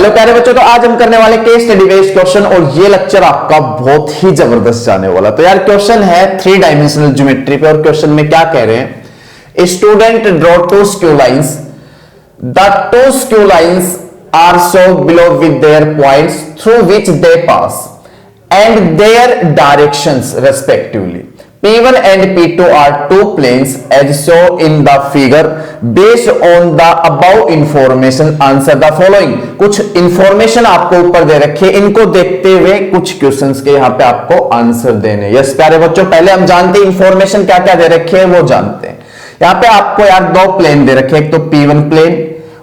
Hello प्यारे बच्चों, तो आज हम करने वाले केस स्टडी बेस्ड क्वेश्चन और ये लेक्चर आपका बहुत ही जबरदस्त जाने वाला। तो यार क्वेश्चन है 3 डायमेंशनल ज्योमेट्री पे और क्वेश्चन में क्या कह रहे हैं, student draw 2 skew lines, the 2 skew lines are so below with their points through which they pass and their directions respectively. P1 and P2 are 2 planes as shown in the figure. Based on the above information, answer the following. कुछ information आपको ऊपर दे रखी है, इनको देखते हुए कुछ questions के यहाँ पे आपको आंसर देने। यस प्यारे बच्चों, पहले हम जानते हैं इंफॉर्मेशन क्या क्या दे रखी है, वो जानते हैं। यहाँ पे आपको यार 2 प्लेन दे रखे हैं, एक तो P1 प्लेन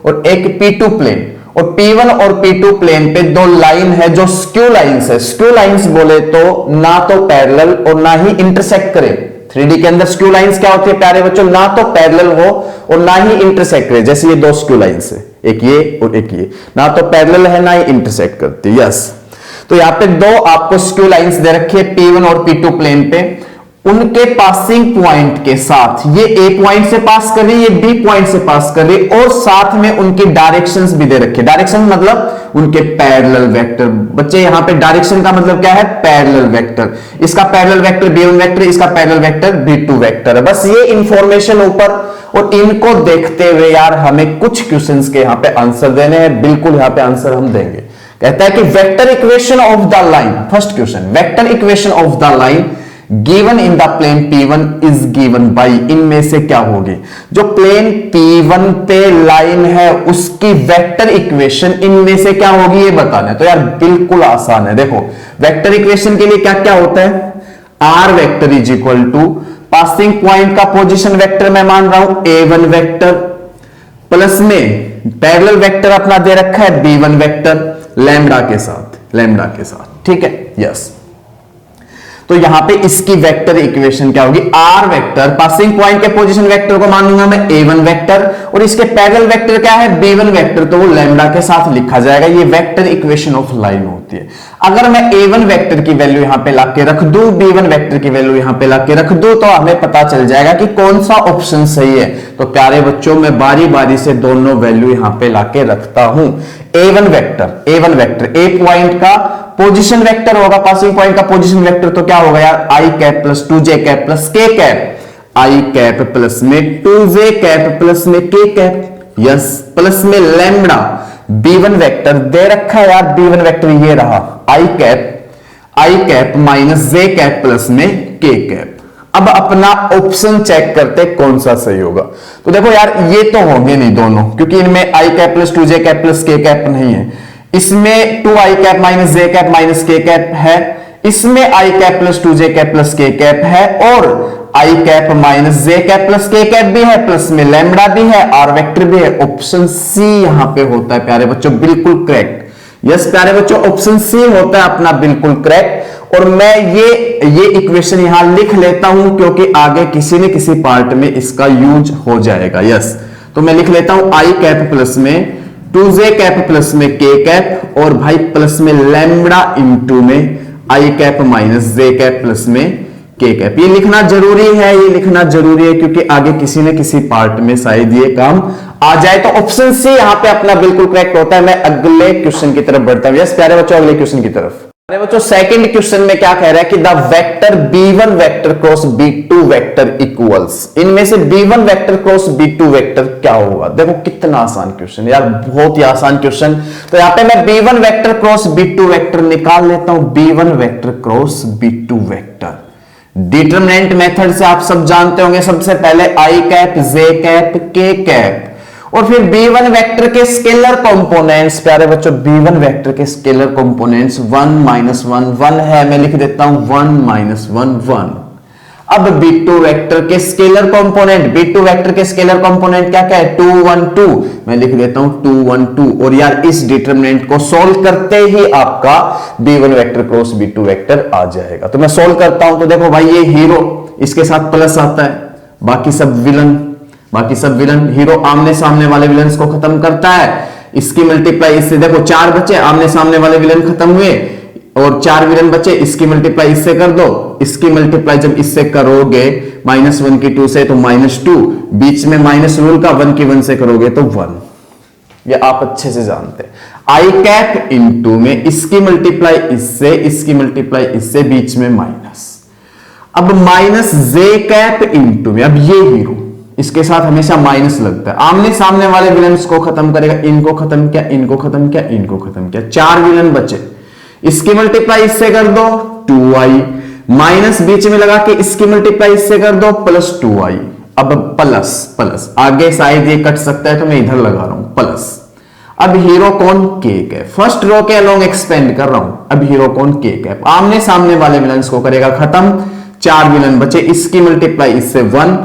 और एक P2 प्लेन। और P1 और P2 प्लेन पे 2 लाइन है जो स्क्यू लाइंस है। स्क्यू लाइंस बोले तो ना तो पैरेलल और ना ही इंटरसेक्ट करे। 3D के अंदर स्क्यू लाइंस क्या होती है प्यारे बच्चों, ना तो पैरेलल हो और ना ही इंटरसेक्ट करे। जैसे ये 2 स्क्यू लाइंस है, एक ये और एक ये, ना तो पैरेलल है ना ही इंटरसेक्ट करती। यस, तो यहां पे 2 आपको स्क्यू लाइंस दे रखी है P1 और P2 प्लेन पे। उनके पासिंग पॉइंट के साथ ये A पॉइंट से पास कर रही है, ये B पॉइंट से पास कर रही है और साथ में उनकी डायरेक्शंस भी दे रखे। डायरेक्शन मतलब उनके पैरेलल वेक्टर। बच्चे यहां पे डायरेक्शन का मतलब क्या है, पैरेलल वेक्टर। इसका पैरेलल वेक्टर B1 वेक्टर, इसका पैरेलल वेक्टर B2 वेक्टर है। बस ये इंफॉर्मेशन ऊपर, और इनको देखते हुए यार हमें कुछ क्वेश्चंस के यहां पे आंसर देने हैं। बिल्कुल यहां पे आंसर हम देंगे। कहता है कि vector equation of the line, first question, vector equation of the line given in the plane P1 is given by, इनमें से क्या होगी। जो प्लेन P1 पे लाइन है उसकी वेक्टर इक्वेशन इनमें से क्या होगी ये बताना है। तो यार बिल्कुल आसान है। देखो वेक्टर इक्वेशन के लिए क्या क्या होता है, r vector is equal to passing point का पोजीशन वेक्टर मैं मान रहा हूं A1 वेक्टर, प्लस में पैरेलल वेक्टर अपना दे रखा है B1 वेक्टर लैम्डा के साथ, ठीक है। यस, तो यहां पे इसकी वेक्टर इक्वेशन क्या होगी, आर वेक्टर, पासिंग पॉइंट के पोजीशन वेक्टर को मान लूंगा मैं A1 वेक्टर और इसके पैरेलल वेक्टर क्या है B1 वेक्टर, तो वो लैम्डा के साथ लिखा जाएगा। ये वेक्टर इक्वेशन ऑफ लाइन होती है। अगर मैं A1 वेक्टर की वैल्यू यहां पे लाके रख दूं, B1 वेक्टर की वैल्यू यहां पे लाके रख दूं, तो हमें पता चल जाएगा कि कौन सा ऑप्शन सही है। तो प्यारे बच्चों मैं बारी बारी से दोनों वैल्यू यहां पे लाके रखता हूं। A1 वेक्टर A पॉइंट का पोजीशन वेक्टर होगा, पासिंग पॉइंट का पोजीशन वेक्टर, तो क्या होगा यार I cap plus 2j cap plus k cap, I cap plus में 2j कैप प्लस में k कैप, यस, प्लस में लैम्डा। B1 वेक्टर दे रखा है यार, B1 वेक्टर ये रहा I cap minus j cap plus में k कैप। अब अपना ऑप्शन चेक करते कौन सा सही होगा। तो देखो यार ये तो होंगे नहीं दोनों, क्योंकि इनमें I cap plus 2j cap plus k cap नहीं है। इसमें 2i cap minus j cap minus k cap है, इसमें I cap plus 2j cap plus k cap है, और I cap minus j cap plus k cap भी है, plus में लैम्डा भी है, R वेक्टर भी है। ऑप्शन सी यहां पे होता है प्यारे बच्चों, बिल्कुल करेक्ट। यस प्यारे बच्चों, ऑप्शन सी होता है अपना बिल्कुल करेक्ट। और मैं ये इक्वेशन यहां लिख लेता हूं क्योंकि आगे किसी न किसी पार्ट में इसका यूज हो जाएगा। यस, तो मैं लिख लेता हूं I कैप प्लस में 2j कैप प्लस में k कैप और भाई प्लस में लैम्डा इंटू में I cap minus j cap plus में k कैप। ये लिखना जरूरी है, क्योंकि आगे किसी न किसी पार्ट में शायद ये काम आ जाए। तो ऑप्शन सी यहां पे अपना बिल्कुल करेक्ट होता है। मैं अगले क्वेश्चन की तरफ बढ़ता हूं। यस प्यारे बच्चों, अगले क्वेश्चन की तरफ। प्यारे बच्चों सेकंड क्वेश्चन में क्या कह रहा है कि the vector B1 vector cross B2 vector equals, इनमें से B1 vector cross B2 vector क्या होगा। देखो कितना आसान क्वेश्चन यार, बहुत ही आसान क्वेश्चन। तो यहां पे मैं B1 vector cross B2 vector निकाल लेता हूं। B1 vector cross B2 vector determinant method से आप सब जानते होंगे। सबसे पहले I cap j cap k cap और फिर B1 वेक्टर के स्केलर कंपोनेंट्स। प्यारे बच्चों B1 वेक्टर के स्केलर कंपोनेंट्स 1 माइनस 1 1 है, मैं लिख देता हूं 1 माइनस 1 1। अब B2 वेक्टर के स्केलर कंपोनेंट क्या क्या है, 2 1 2, मैं लिख देता हूं 2 1 2। और यार इस डिटरमिनेंट को सोल्व करते ही आपका B1 vector cross B2 vector आ जाएगा। तो मैं सोल्व करता हूं, तो देखो भाई ये हीरो, इसके साथ प्लस आता है, बाकी सब विलन। हीरो आमने सामने वाले विलन्स को खत्म करता है, इसकी मल्टीप्लाई इससे, देखो 4 बचे, आमने सामने वाले विलन खत्म हुए और 4 विलन बचे, इसकी मल्टीप्लाई इससे कर दो, इसकी मल्टीप्लाई जब इससे करोगे -1 की 2 से तो -2, बीच में माइनस रूल का 1 की 1 से करोगे तो 1। ये आप अच्छे से जानते हैं। आई कैप इंटू में इसकी मल्टीप्लाई इससे बीच में माइनस। अब माइनस जे कैप इंटू में, अब ये हीरो इसके साथ हमेशा माइनस लगता है, आमने सामने वाले विलन्स को खत्म करेगा, इनको खत्म किया, इनको खत्म किया, इनको खत्म किया, 4 विलन बचे। इसकी मल्टीप्लाई इससे कर दो 2i, माइनस बीच में लगा के इसकी मल्टीप्लाई इससे कर दो प्लस 2i। अब प्लस आगे शायद ये कट सकता है तो मैं इधर लगा रहा हूं प्लस। अब हीरो कौन के कैप, फर्स्ट रो के अलोंग एक्सपेंड कर रहा हूं। अब हीरो कौन के कैप आमने सामने वाले विलन्स को करेगा खत्म, 4 विलन बचे, इसकी मल्टीप्लाई इससे 1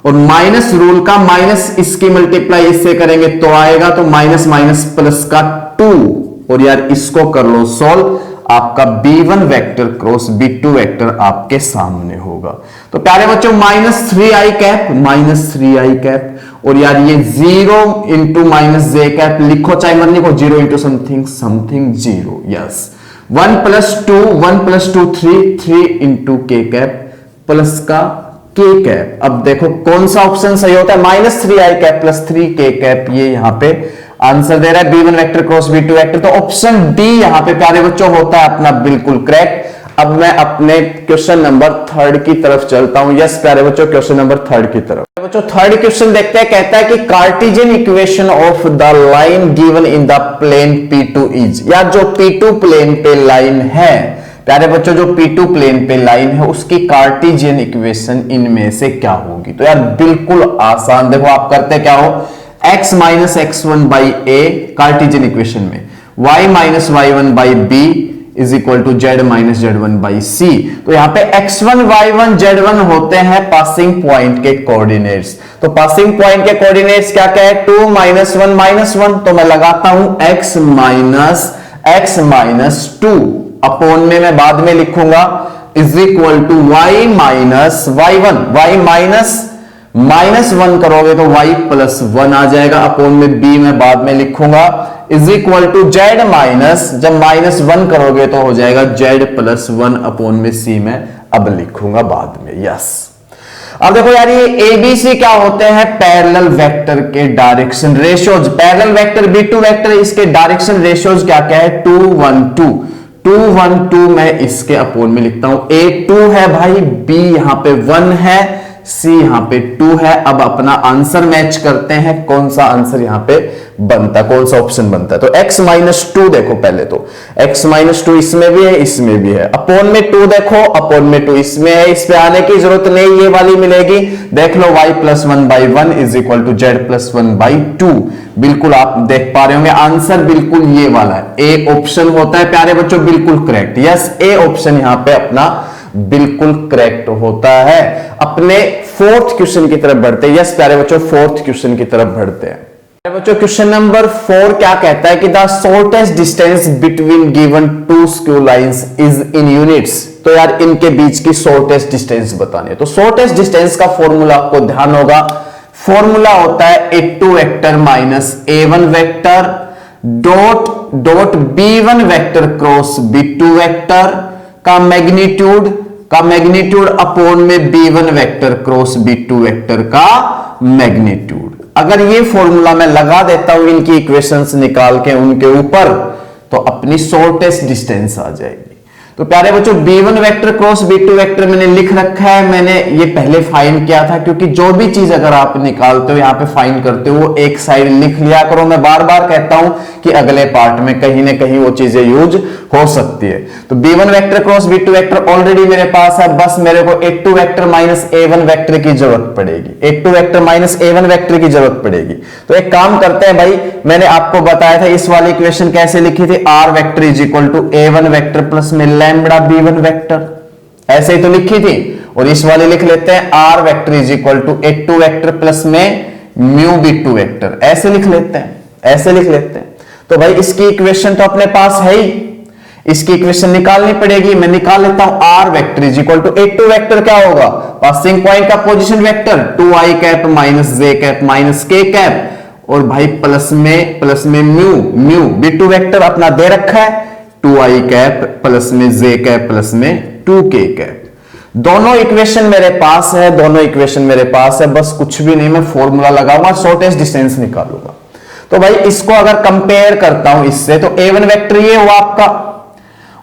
और माइनस रूल का माइनस इसकी मल्टीप्लाई इससे करेंगे तो आएगा, तो माइनस माइनस प्लस का 2। और यार इसको कर लो सॉल्व, आपका b1 vector cross b2 vector आपके सामने होगा। तो प्यारे बच्चों -3i कैप और यार ये 0 इंटू माइनस जे कैप लिखो चाहे मत लिखो, 0 into something 0, yes 1 plus 2 3 into के कैप प्लस का के कैप। अब देखो कौन सा ऑप्शन सही होता है, -3i cap plus 3k cap, ये यहां पे आंसर दे रहा है b1 vector cross b2 vector, तो ऑप्शन डी यहां पे प्यारे बच्चों होता है अपना बिल्कुल करेक्ट। अब मैं अपने क्वेश्चन नंबर 3 की तरफ चलता हूं। यस प्यारे बच्चों क्वेश्चन नंबर 3 की तरफ। बच्चों 3rd क्वेश्चन देखते हैं, कहता है कि cartesian equation of the line given in the plane P2 is, या जो P2 प्लेन पे लाइन है प्यारे बच्चों, जो P2 प्लेन पे लाइन है उसकी कार्टेशियन इक्वेशन इनमें से क्या होगी। तो यार बिल्कुल आसान, देखो आप करते क्या हो, x minus x1 by A cartesian equation में y minus y1 by B is equal to z minus z1 by C. तो यहां पे x1 y1 z1 होते हैं पासिंग पॉइंट के कोऑर्डिनेट्स। तो पासिंग पॉइंट के कोऑर्डिनेट्स क्या क्या है, 2 -1 -1, तो मैं लगाता हूं x माइनस 2 अपॉन में मैं बाद में लिखूंगा is equal to y minus y1, y minus 1 करोगे तो y प्लस 1 आ जाएगा, अपॉन में b मैं बाद में लिखूंगा is equal to z minus, जब -1 करोगे तो हो जाएगा z प्लस 1 अपॉन में c मैं अब लिखूंगा बाद में, यस। अब देखो यार ये ABC क्या होते हैं, पैरेलल वेक्टर के direction ratios. Parallel vector B2 vector, इसके डायरेक्शन रेशियोज क्या क्या है, 2 1 2 मैं इसके अपोन में लिखता हूं, A 2 है भाई, B यहां पे 1 है, C यहां पे 2 है। अब अपना आंसर मैच करते हैं, कौन सा आंसर यहां पे बनता है, कौन सा ऑप्शन बनता है। तो x माइनस 2 देखो, पहले तो x माइनस 2 इसमें भी है, इसमें भी है, अपोन में 2 देखो, अपोन में 2 इसमें है, इस पे आने की जरूरत नहीं, ये वाली मिलेगी। देख लो y plus 1 by 1 is equal to z plus 1 by 2। बिल्कुल आप देख पा रहे होंगे आंसर बिल्कुल ये वाला है, ए ऑप्शन होता है प्यारे बच्चों, बिल्कुल करेक्ट, यस ए ऑप्शन यहां पे अपना बिल्कुल करेक्ट होता है। अपने 4th क्वेश्चन की तरफ बढ़ते हैं। यस प्यारे बच्चों 4th क्वेश्चन की तरफ बढ़ते हैं। प्यारे बच्चों क्वेश्चन नंबर 4 क्या कहता है कि the shortest distance between given 2 skew lines is in units. तो यार इनके बीच की शॉर्टेस्ट डिस्टेंस बतानी है। तो शॉर्टेस्ट डिस्टेंस का फॉर्मूला आपको ध्यान होगा, फॉर्मूला होता है A2 vector minus A1 vector dot B1 vector cross B2 vector का मैग्नीट्यूड अपॉन में B1 vector cross B2 vector का मैग्नीट्यूड। अगर ये फॉर्मूला मैं लगा देता हूं इनकी इक्वेशंस निकाल के उनके ऊपर, तो अपनी शॉर्टेस्ट डिस्टेंस आ जाएगी। तो प्यारे बच्चों B1 vector cross B2 vector मैंने लिख रखा है, मैंने ये पहले फाइंड किया था, क्योंकि जो भी चीज अगर आप निकालते हो यहां पे फाइंड करते हो एक साइड लिख लिया करो। मैं बार बार कहता हूं कि अगले पार्ट में कहीं ना कहीं वो चीजें यूज हो सकती है। तो B1 vector cross B2 vector already मेरे पास है, बस मेरे को A2 vector minus A1 vector की जरूरत पड़ेगी, A2 vector minus A1 vector की जरूरत पड़ेगी। तो एक काम करते हैं भाई, मैंने आपको बताया था इस वाली इक्वेशन कैसे लिखी थी, R vector is equal to A1 vector plus में लैम्बडा B1 वेक्टर, ऐसे ही तो लिखी थी। और इस वाले लिख लेते हैं R vector is equal to A2 vector plus में म्यू B2 वेक्टर, ऐसे लिख लेते हैं, ऐसे लिख लेते हैं। तो भाई इसकी इक्वेशन तो अपने पास है ही, इसकी इक्वेशन निकालनी पड़ेगी। मैं निकाल लेता हूं R vector is equal to A2 vector क्या होगा, पासिंग पॉइंट का position vector 2i cap minus j cap minus k cap, और भाई प्लस में म्यू B2 वेक्टर अपना दे रखा है 2i कैप प्लस में j कैप प्लस में 2k कैप। दोनों इक्वेशन मेरे पास है, बस कुछ भी नहीं, मैं फॉर्मूला लगाऊंगा, शॉर्टेस्ट डिस्टेंस निकालूंगा। तो भाई इसको अगर कंपेयर करता हूं इससे, तो A1 वेक्टर ये हुआ आपका,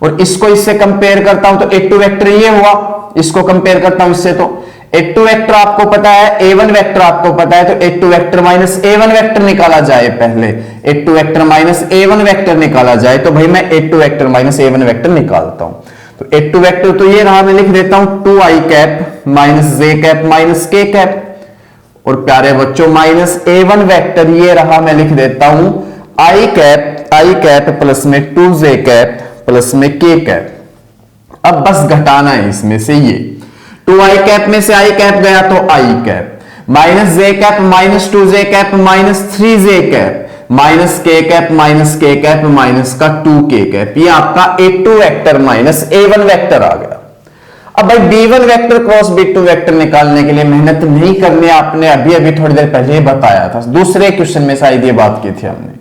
और इसको इससे कंपेयर करता हूं तो A2 वेक्टर ये हुआ, इसको कंपेयर करता हूं इससे, तो A2 वेक्टर आपको पता है, A1 वेक्टर आपको पता है, तो A2 vector minus A1 vector निकाला जाए, पहले A2 vector minus A1 vector निकाला जाए, तो भाई मैं A2 vector minus A1 vector निकालता हूं। तो A2 वेक्टर तो ये रहा, मैं लिख देता हूं 2i cap minus j cap minus k cap, और प्यारे बच्चों माइनस A1 वेक्टर ये रहा, मैं लिख देता हूं i कैप प्लस में 2j कैप प्लस में k कैप। अब बस घटाना है इसमें से, ये 2i कैप में से i कैप गया तो i cap, minus j cap minus 2j cap minus 3j cap minus k cap minus k cap minus का 2k कैप, ये आपका A2 vector minus A1 vector आ गया। अब भाई B1 vector cross B2 vector निकालने के लिए मेहनत नहीं करनी, आपने अभी अभी थोड़ी देर पहले ही बताया था, दूसरे क्वेश्चन में शायद ये बात की थी हमने।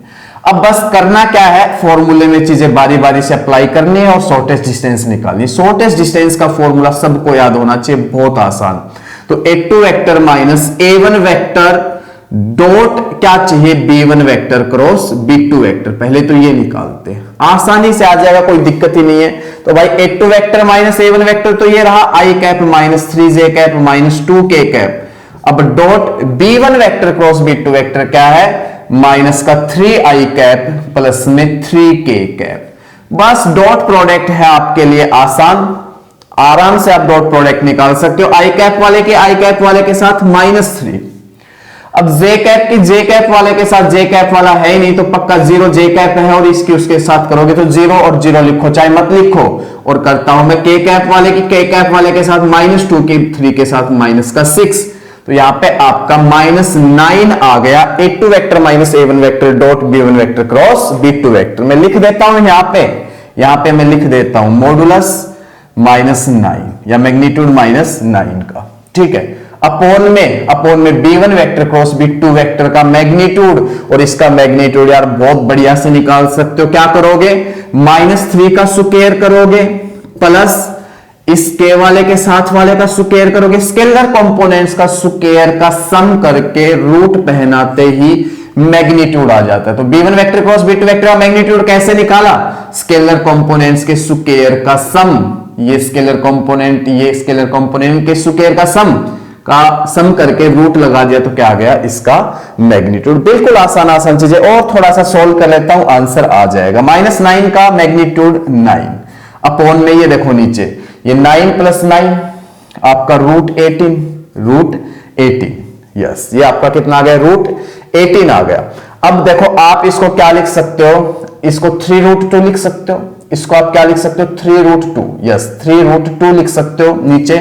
अब बस करना क्या है, फॉर्मूले में चीजें बारी बारी से अप्लाई करनी है और शॉर्टेस्ट डिस्टेंस निकालनी। शॉर्टेस्ट डिस्टेंस का फॉर्मूला सबको याद होना चाहिए, बहुत आसान। तो A2 vector minus A1 vector dot क्या चाहिए, B1 vector cross B2 vector, पहले तो ये निकालते हैं, आसानी से आ जाएगा, कोई दिक्कत ही नहीं है। तो भाई A2 vector minus A1 vector तो ये रहा i cap minus 3j cap minus 2k cap. अब dot B1 vector cross B2 vector क्या है, माइनस का 3i कैप प्लस में 3k कैप। बस डॉट प्रोडक्ट है आपके लिए आसान, आराम से आप डॉट प्रोडक्ट निकाल सकते हो, i कैप वाले के साथ माइनस 3। अब j कैप की j कैप वाले के साथ, j कैप वाला है ही नहीं तो पक्का 0 j कैप है, और इसकी उसके साथ करोगे तो 0 और 0 लिखो, चाहे मत लिखो। और करता हूं मैं k कैप वाले की, k कैप वाले के साथ माइनस 2 की 3 के साथ माइनस का 6, तो यहां पे आपका माइनस 9 आ गया। A2 vector minus A1 vector dot B1 vector cross B2 vector मैं लिख देता हूं यहां पे मैं लिख देता हूं मॉडुलस माइनस 9 या मैग्नीट्यूड माइनस 9 का, ठीक है। अपोन में B1 vector cross B2 vector का मैग्नीट्यूड, और इसका मैग्नीट्यूड यार बहुत बढ़िया से निकाल सकते हो, क्या करोगे, -3 का स्क्वायर करोगे प्लस इस के वाले के साथ वाले का स्क्वायर करोगे, स्केलर कंपोनेंट्स का स्क्वायर का सम करके रूट पहनाते ही मैग्नीट्यूड आ जाता है। तो B1 vector cross B2 vector का मैग्नीट्यूड कैसे निकाला, स्केलर कंपोनेंट्स के स्क्वायर का सम, ये स्केलर कंपोनेंट के स्क्वायर का सम करके रूट लगा दिया, तो क्या आ गया इसका मैग्नीट्यूड। बिल्कुल आसान चीजें, और थोड़ा सा सोल्व कर लेता हूं, आंसर आ जाएगा। -9 का मैग्नीट्यूड 9 अपॉन में ये देखो नीचे, ये 9 प्लस 9 आपका रूट 18, यस, ये आपका कितना आ गया, रूट 18 आ गया। अब देखो आप इसको क्या लिख सकते हो, इसको 3√2 लिख सकते हो, इसको आप क्या लिख सकते हो, 3√2, यस 3√2 लिख सकते हो नीचे,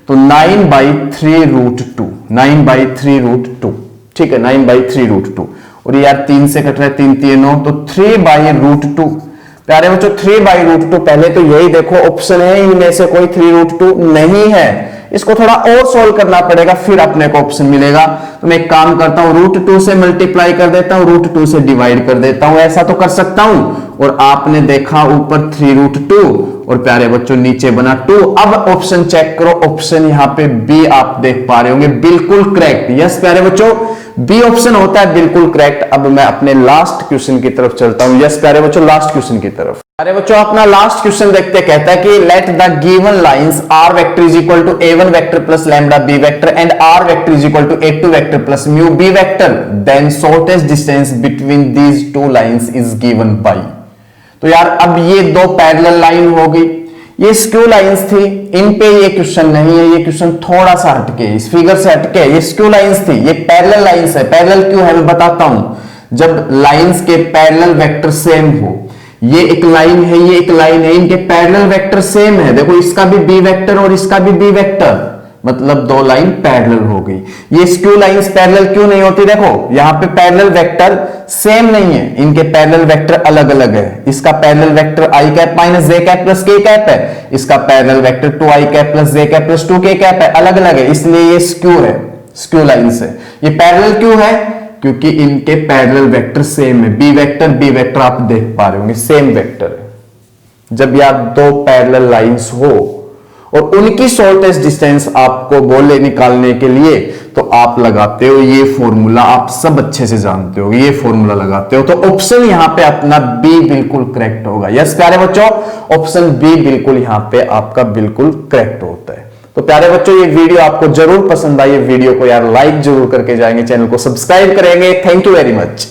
तो 9/3√2, ठीक है, 9/3√2, और यार 3 से कट रहा है, 3 3 9, तो 3/√2। प्यारे बच्चों 3/√2, पहले तो यही देखो ऑप्शन है, इनमें से कोई 3√2 नहीं है, इसको थोड़ा और सोल्व करना पड़ेगा, फिर अपने को ऑप्शन मिलेगा। तो मैं एक काम करता हूं, √2 से मल्टीप्लाई कर देता हूं, √2 से डिवाइड कर देता हूं, ऐसा तो कर सकता हूं। और आपने देखा ऊपर 3√2 और प्यारे बच्चों नीचे बना 2। अब ऑप्शन चेक करो, ऑप्शन यहां पे बी आप देख पा रहे होंगे, बिल्कुल करेक्ट, यस प्यारे बच्चों बी ऑप्शन होता है बिल्कुल करेक्ट। अब मैं अपने लास्ट क्वेश्चन की तरफ चलता हूं, यस प्यारे बच्चों लास्ट क्वेश्चन की तरफ। प्यारे बच्चों अपना लास्ट क्वेश्चन देखते, कहता है कि let the given lines r vector is equal to A1 vector plus lambda b vector and r vector is equal to A2 vector plus mu b vector, then shortest distance between these two lines is given by. तो यार अब ये दो parallel line हो गई, ये skew lines थी, इन पे ये क्वेश्चन नहीं है, ये क्वेश्चन थोड़ा सा हटके, इस फिगर से हटके, ये स्क्यू लाइंस थी, ये पैरेलल लाइंस है। पैरेलल क्यों है मैं बताता हूं, जब लाइंस के पैरेलल वेक्टर सेम हो, ये एक लाइन है, ये एक लाइन है, इनके पैरेलल वेक्टर सेम है, देखो इसका भी बी वेक्टर और इसका भी बी वेक्टर, मतलब दो लाइन पैरेलल हो गई। ये स्क्यू लाइंस पैरेलल क्यों नहीं होती, देखो यहां पे पैरेलल वेक्टर सेम नहीं है, इनके पैरेलल वेक्टर अलग अलग है। इसका parallel vector i cap minus j cap plus k cap है, इसका parallel vector 2i cap plus j cap plus 2k cap है, अलग अलग है, इसलिए ये स्क्यू है, स्क्यू लाइंस है। ये पैरेलल क्यों है, क्योंकि इनके पैरेलल वेक्टर सेम है, बी वेक्टर आप देख पा रहे होंगे सेम वेक्टर है। जब यार दो पैरेलल लाइंस हो और उनकी शॉर्टेस्ट डिस्टेंस आपको बोले निकालने के लिए तो आप लगाते हो ये फॉर्मूला, आप सब अच्छे से जानते हो, ये फॉर्मूला लगाते हो। तो ऑप्शन यहां पे अपना बी बिल्कुल करेक्ट होगा। यस प्यारे बच्चों, ऑप्शन बी बिल्कुल यहां पे आपका बिल्कुल करेक्ट होता है। तो प्यारे बच्चों, ये वीडियो आपको जरूर पसंद आई, वीडियो को यार लाइक जरूर करके जाएंगे, चैनल को सब्सक्राइब करेंगे। Thank you very much.